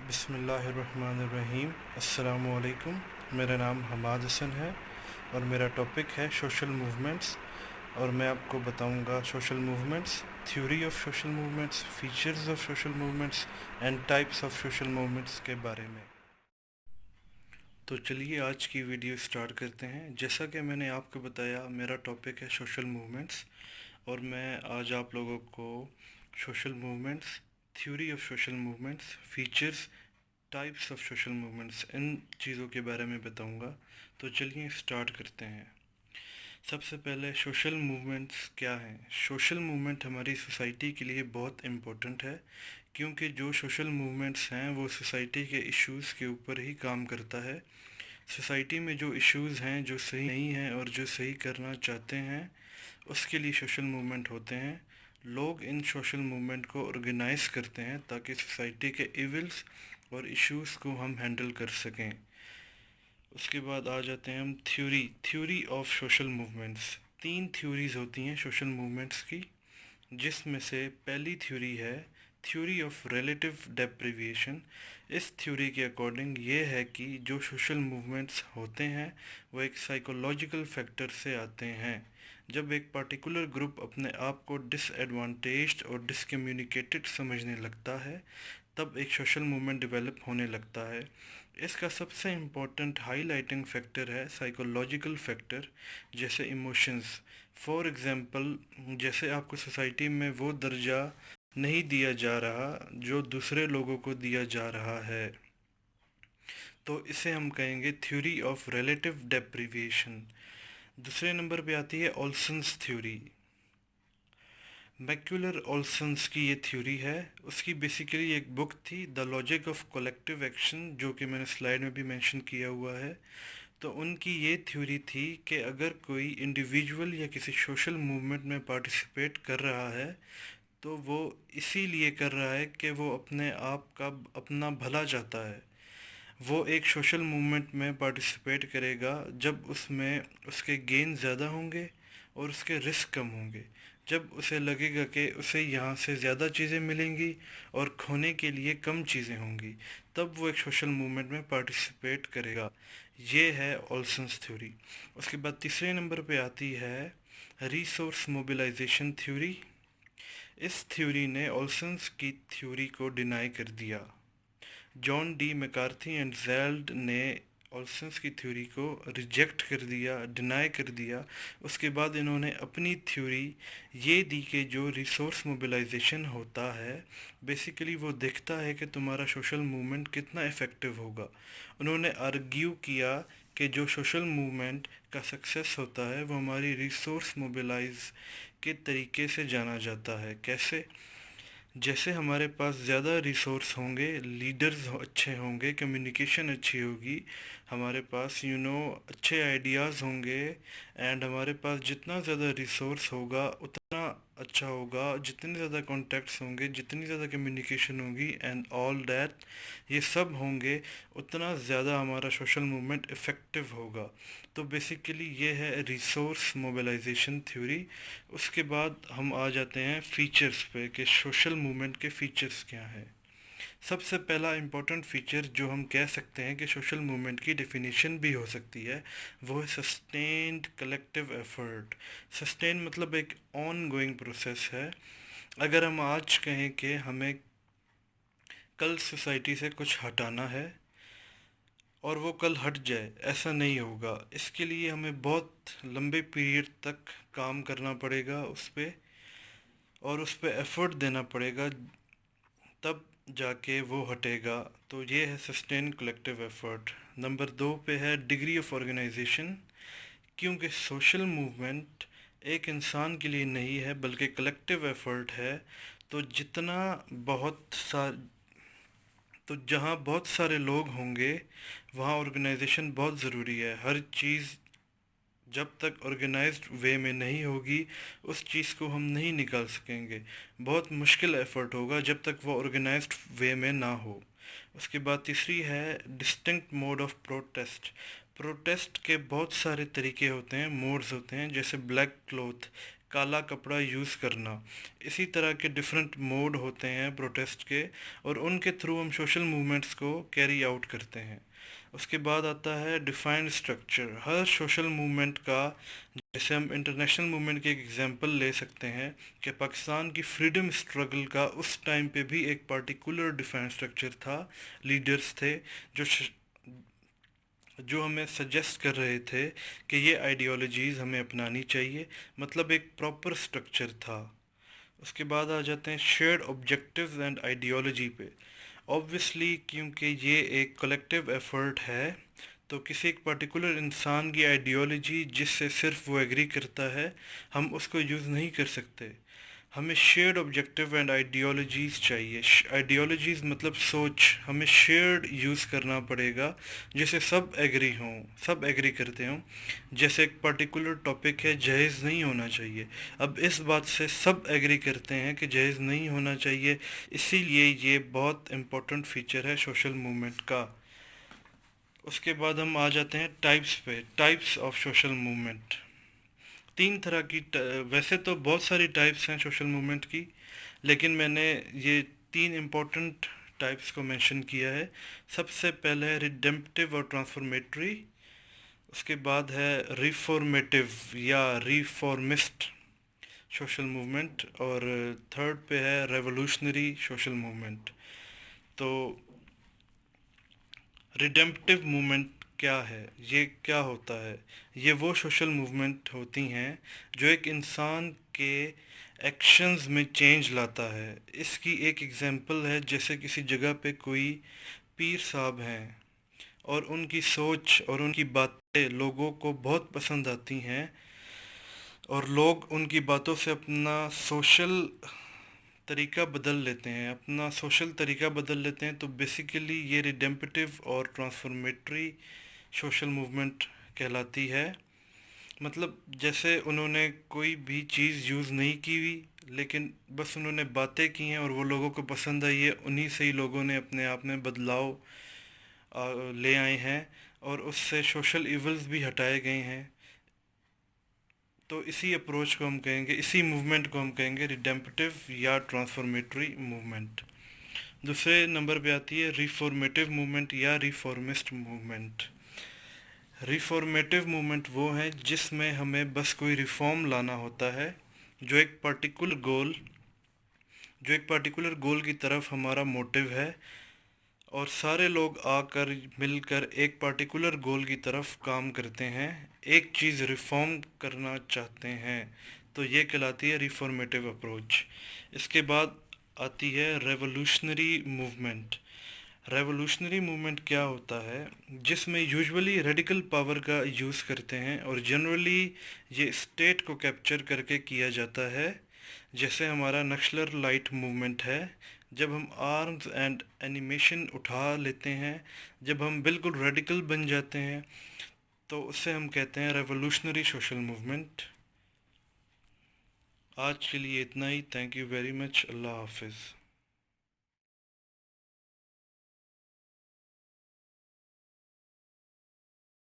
बिस्मिल्लाहिर्रहमानिर्रहीम। अस्सलामुअलैकुम। मेरा नाम हमाद हसन है और मेरा टॉपिक है सोशल मूवमेंट्स। और मैं आपको बताऊंगा social movements, theory of social movements, features of social movements and types of social movements के बारे में। तो चलिए आज की वीडियो स्टार्ट करते हैं। जैसा कि मैंने आपको बताया, मेरा टॉपिक है सोशल मूवमेंट्स और मैं आज आप लोगों को social movements, theory of social movements, features, types of social movements, इन चीज़ों के बारे में बताऊंगा। तो चलिए स्टार्ट करते हैं। सबसे पहले सोशल मूवमेंट्स क्या हैं। सोशल मूवमेंट हमारी सोसाइटी के लिए बहुत इम्पोर्टेंट है, क्योंकि जो सोशल मूवमेंट्स हैं वो सोसाइटी के इश्यूज़ के ऊपर ही काम करता है। सोसाइटी में जो इश्यूज़ हैं जो सही नहीं हैं और जो सही करना चाहते हैं, उसके लिए सोशल मूवमेंट होते हैं। लोग इन सोशल मूवमेंट को ऑर्गेनाइज करते हैं ताकि सोसाइटी के इविल्स और इश्यूज़ को हम हैंडल कर सकें। उसके बाद आ जाते हैं हम theory of social movements. 3 theories होती हैं सोशल मूवमेंट्स की, जिसमें से पहली थ्योरी है थ्योरी ऑफ रिलेटिव डेप्रिविएशन। इस थ्योरी के अकॉर्डिंग ये है कि जो सोशल मूवमेंट्स होते हैं वो एक साइकोलॉजिकल फैक्टर से आते हैं। जब एक पार्टिकुलर ग्रुप अपने आप को डिसएडवांटेज्ड और डिसकम्युनिकेटेड समझने लगता है, तब एक सोशल मूवमेंट डेवलप होने लगता है। इसका सबसे इम्पोर्टेंट हाईलाइटिंग फैक्टर है साइकोलॉजिकल फैक्टर, जैसे इमोशंस। फॉर एग्ज़ाम्पल, जैसे आपको सोसाइटी में वो दर्जा नहीं दिया जा रहा जो दूसरे लोगों को दिया जा रहा है, तो इसे हम कहेंगे थ्योरी ऑफ रिलेटिव डेप्रिविएशन। दूसरे नंबर पे आती है ओल्सन्स थ्योरी। मैक्यूलर ओल्सन्स की ये थ्योरी है। उसकी बेसिकली एक बुक थी, the logic of collective action, जो कि मैंने स्लाइड में भी मेंशन किया हुआ है। तो उनकी ये थ्योरी थी कि अगर कोई इंडिविजुअल या किसी सोशल मूवमेंट में पार्टिसिपेट कर रहा है, तो वो इसीलिए कर रहा है कि वो अपने आप का अपना भला चाहता है। वो एक सोशल मूवमेंट में पार्टिसिपेट करेगा जब उसमें उसके गेन ज़्यादा होंगे और उसके रिस्क कम होंगे। जब उसे लगेगा कि उसे यहाँ से ज़्यादा चीज़ें मिलेंगी और खोने के लिए कम चीज़ें होंगी, तब वो एक सोशल मूवमेंट में पार्टिसिपेट करेगा। ये है ओल्सन्स थ्योरी। उसके बाद तीसरे नंबर पे आती है रिसोर्स मोबिलाइजेशन थ्योरी। इस थ्योरी ने ओल्सन्स की थ्योरी को डिनाई कर दिया। John D McCarthy and gelled ने ओल्सन्स की थ्योरी को रिजेक्ट कर दिया, डिनाई कर दिया। उसके बाद इन्होंने अपनी थ्योरी ये दी कि जो रिसोर्स मोबिलाइजेशन होता है, बेसिकली वो देखता है कि तुम्हारा सोशल मूवमेंट कितना इफ़ेक्टिव होगा। उन्होंने आर्ग्यू किया कि जो सोशल मूवमेंट का सक्सेस होता है वो हमारी रिसोर्स मोबिलाइज के तरीके से जाना जाता है। कैसे? जैसे हमारे पास ज़्यादा रिसोर्स होंगे, लीडर्स अच्छे होंगे, कम्युनिकेशन अच्छी होगी, हमारे पास अच्छे आइडियाज़ होंगे, एंड हमारे पास जितना ज़्यादा रिसोर्स होगा उतना अच्छा होगा। जितने ज़्यादा कॉन्टैक्ट्स होंगे, जितनी ज़्यादा कम्युनिकेशन होगी एंड ऑल दैट, ये सब होंगे, उतना ज़्यादा हमारा सोशल मूवमेंट इफ़ेक्टिव होगा। तो बेसिकली ये है रिसोर्स मोबिलाइजेशन थ्योरी। उसके बाद हम आ जाते हैं फीचर्स पे कि सोशल मूवमेंट के फीचर्स क्या हैं। सबसे पहला इम्पोर्टेंट फीचर जो हम कह सकते हैं कि सोशल मूवमेंट की डेफिनेशन भी हो सकती है, वो है सस्टेन्ड कलेक्टिव एफर्ट। सस्टेन मतलब एक ऑन गोइंग प्रोसेस है। अगर हम आज कहें कि हमें कल सोसाइटी से कुछ हटाना है और वो कल हट जाए, ऐसा नहीं होगा। इसके लिए हमें बहुत लंबे पीरियड तक काम करना पड़ेगा उस पर, और उस पर एफर्ट देना पड़ेगा, तब जाके वो हटेगा। तो ये है सस्टेन कलेक्टिव एफर्ट। नंबर 2 पे है डिग्री ऑफ ऑर्गेनाइजेशन। क्योंकि सोशल मूवमेंट एक इंसान के लिए नहीं है बल्कि कलेक्टिव एफर्ट है, तो जितना बहुत सा तो जहाँ बहुत सारे लोग होंगे वहाँ ऑर्गेनाइजेशन बहुत ज़रूरी है। हर चीज़ जब तक ऑर्गेनाइज्ड वे में नहीं होगी, उस चीज़ को हम नहीं निकाल सकेंगे। बहुत मुश्किल एफर्ट होगा जब तक वो ऑर्गेनाइज्ड वे में ना हो। उसके बाद तीसरी है distinct mode of protest. Protest के बहुत सारे तरीके होते हैं, मोड्स होते हैं, जैसे ब्लैक क्लॉथ, काला कपड़ा यूज़ करना। इसी तरह के डिफरेंट मोड होते हैं प्रोटेस्ट के, और उनके थ्रू हम सोशल मूवमेंट्स को कैरी आउट करते हैं। उसके बाद आता है डिफाइंड स्ट्रक्चर। हर सोशल मूवमेंट का, जैसे हम इंटरनेशनल मूवमेंट की एक एग्जांपल ले सकते हैं कि पाकिस्तान की फ्रीडम स्ट्रगल का उस टाइम पे भी एक पार्टिकुलर डिफाइंड स्ट्रक्चर था। लीडर्स थे जो जो हमें सजेस्ट कर रहे थे कि ये आइडियोलॉजीज़ हमें अपनानी चाहिए, मतलब एक प्रॉपर स्ट्रक्चर था। उसके बाद आ जाते हैं शेयर्ड ऑब्जेक्टिव्स एंड आइडियोलॉजी पे। ऑब्वियसली क्योंकि ये एक कलेक्टिव एफर्ट है, तो किसी एक पर्टिकुलर इंसान की आइडियोलॉजी जिससे सिर्फ वो एग्री करता है, हम उसको यूज़ नहीं कर सकते। हमें शेयर्ड ऑब्जेक्टिव एंड आइडियोलॉजीज़ चाहिए। आइडियोलॉजीज़ मतलब सोच, हमें शेयर्ड यूज़ करना पड़ेगा जिससे सब एग्री हों, सब एग्री करते हों। जैसे एक पर्टिकुलर टॉपिक है, जहेज़ नहीं होना चाहिए। अब इस बात से सब एग्री करते हैं कि जहेज़ नहीं होना चाहिए, इसीलिए ये बहुत इम्पोर्टेंट फीचर है सोशल मूवमेंट का। उसके बाद हम आ जाते हैं टाइप्स पे, टाइप्स ऑफ सोशल मूवमेंट। तीन तरह की वैसे तो बहुत सारी टाइप्स हैं सोशल मूवमेंट की, लेकिन मैंने ये तीन इम्पोर्टेंट टाइप्स को मेंशन किया है। सबसे पहले है रिडेम्पटिव और ट्रांसफॉर्मेटरी। उसके बाद है रिफॉर्मेटिव या रिफॉर्मिस्ट सोशल मूवमेंट, और थर्ड पे है रेवोल्यूशनरी सोशल मूवमेंट। तो रिडेम्पटिव मूवमेंट क्या है, ये क्या होता है? ये वो सोशल मूवमेंट होती हैं जो एक इंसान के एक्शंस में चेंज लाता है। इसकी एक एग्जांपल है, जैसे किसी जगह पे कोई पीर साहब हैं और उनकी सोच और उनकी बातें लोगों को बहुत पसंद आती हैं, और लोग उनकी बातों से अपना सोशल तरीका बदल लेते हैं, अपना सोशल तरीका बदल लेते हैं। तो बेसिकली ये रिडेम्पटिव और ट्रांसफॉर्मेटरी सोशल मूवमेंट कहलाती है। मतलब जैसे उन्होंने कोई भी चीज़ यूज़ नहीं की हुई, लेकिन बस उन्होंने बातें की हैं और वो लोगों को पसंद आई है, उन्हीं से ही लोगों ने अपने आप में बदलाव ले आए हैं, और उससे सोशल इवल्स भी हटाए गए हैं। तो इसी अप्रोच को हम कहेंगे, इसी मूवमेंट को हम कहेंगे रिडेम्पटिव या ट्रांसफॉर्मेटरी मूवमेंट। दूसरे नंबर पे आती है रिफॉर्मेटिव मूवमेंट या रिफॉर्मिस्ट मूवमेंट। रिफॉर्मेटिव मूवमेंट वो है जिसमें हमें बस कोई रिफॉर्म लाना होता है, जो एक पर्टिकुलर गोल जो एक पर्टिकुलर गोल की तरफ हमारा मोटिव है, और सारे लोग आकर मिलकर एक पर्टिकुलर गोल की तरफ काम करते हैं, एक चीज़ रिफॉर्म करना चाहते हैं। तो ये कहलाती है रिफॉर्मेटिव अप्रोच। इसके बाद आती है रेवोल्यूशनरी मूवमेंट। रेवोल्यूशनरी मूवमेंट क्या होता है, जिसमें यूजुअली रेडिकल पावर का यूज़ करते हैं, और जनरली ये स्टेट को कैप्चर करके किया जाता है। जैसे हमारा नक्सलर लाइट मूवमेंट है, जब हम आर्म्स एंड एनिमेशन उठा लेते हैं, जब हम बिल्कुल रेडिकल बन जाते हैं, तो उससे हम कहते हैं रेवोल्यूशनरी सोशल मूवमेंट। आज के लिए इतना ही। Thank you very much. अल्लाह हाफिज़।